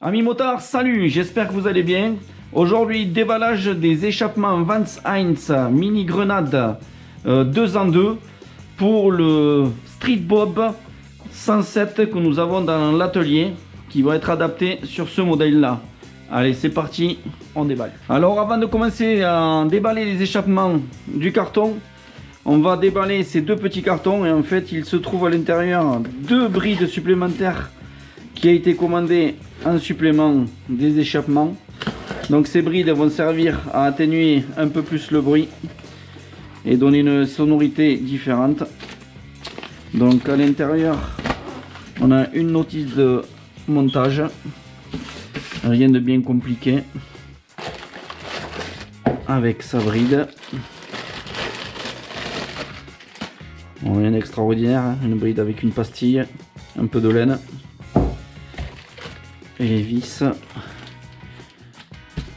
Amis motards, salut, j'espère que vous allez bien. Aujourd'hui, déballage des échappements Vance Hines Mini Grenade 2 en 2 pour le Street Bob 107 que nous avons dans l'atelier qui va être adapté sur ce modèle là. Allez, c'est parti, on déballe. Alors avant de commencer à déballer les échappements du carton, on va déballer ces deux petits cartons et en fait il se trouve à l'intérieur deux brides supplémentaires qui a été commandé en supplément des échappements. Donc ces brides vont servir à atténuer un peu plus le bruit et donner une sonorité différente. Donc à l'intérieur on a une notice de montage, rien de bien compliqué, avec sa bride. Bon, rien d'extraordinaire, hein. Une bride avec une pastille, un peu de laine et les vis.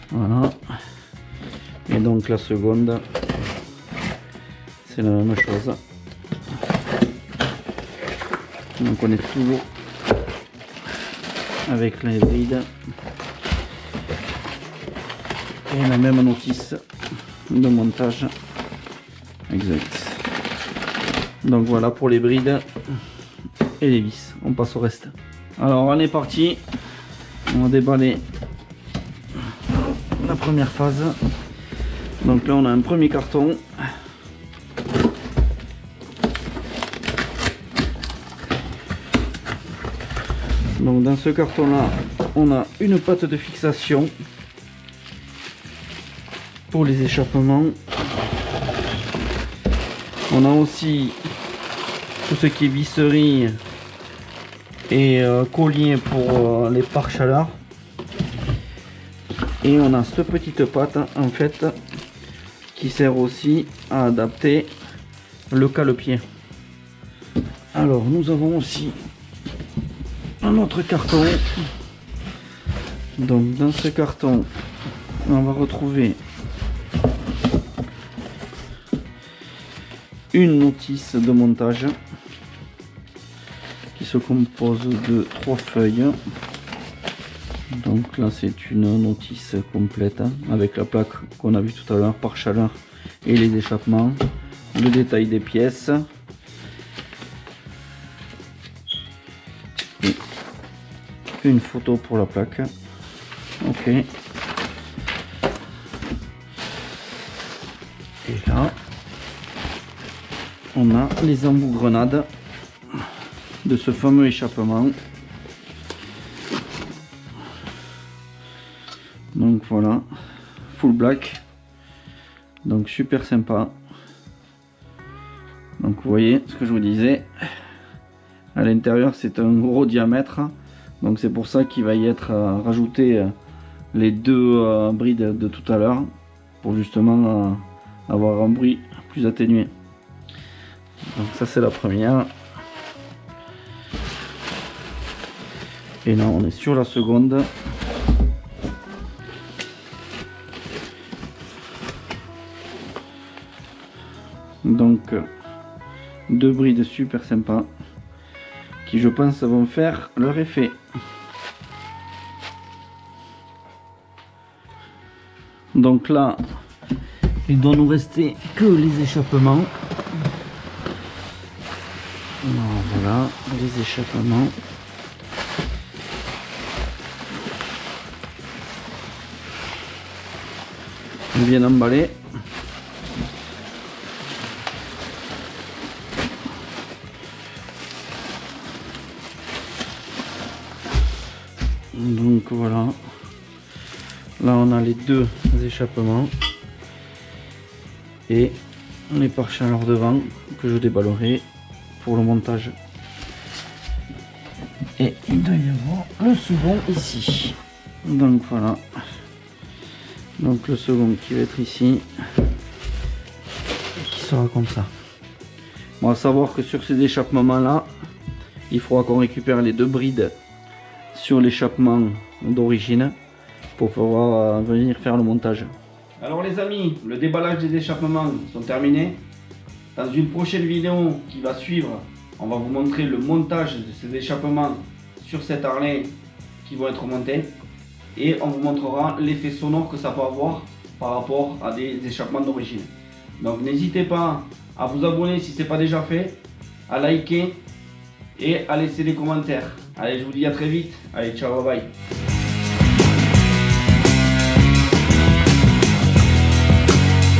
Voilà. Et donc la seconde, c'est la même chose. Donc on est toujours avec les brides et la même notice de montage exact. Donc voilà pour les brides et les vis. On passe au reste. Alors on est parti. On va déballer la première phase. Donc là on a un premier carton. Donc dans ce carton là on a une patte de fixation pour les échappements. On a aussi tout ce qui est visserie et collier pour les pare-chaleurs. Et on a cette petite patte en fait qui sert aussi à adapter le cale-pied. Alors nous avons aussi un autre carton. Donc dans ce carton on va retrouver une notice de montage qui se compose de 3 feuilles. Donc là c'est une notice complète avec la plaque qu'on a vu tout à l'heure, par chaleur et les échappements, le détail des pièces et une photo pour la plaque. Ok. Et là on a les embouts grenades de ce fameux échappement. Donc voilà, full black, donc super sympa. Donc vous voyez ce que je vous disais, à l'intérieur c'est un gros diamètre, donc c'est pour ça qu'il va y être rajouté les deux brides de tout à l'heure pour justement avoir un bruit plus atténué. Donc ça c'est la première. Et là on est sur la seconde. Donc deux brides super sympas qui je pense vont faire leur effet. Donc là il doit nous rester que les échappements. Voilà les échappements. Bien emballés. Donc voilà, là on a les deux échappements et les pare-chaleurs devant que je déballerai pour le montage. Et il doit y avoir le second ici. Donc voilà, donc le second qui va être ici et qui sera comme ça. Bon, à savoir que sur ces échappements là il faudra qu'on récupère les deux brides sur l'échappement d'origine pour pouvoir venir faire le montage. Alors les amis, le déballage des échappements sont terminés. Dans une prochaine vidéo qui va suivre, on va vous montrer le montage de ces échappements sur cette Harley qui vont être montés et on vous montrera l'effet sonore que ça peut avoir par rapport à des échappements d'origine. Donc n'hésitez pas à vous abonner si ce n'est pas déjà fait, à liker et à laisser des commentaires. Allez, je vous dis à très vite. Allez, ciao, bye bye.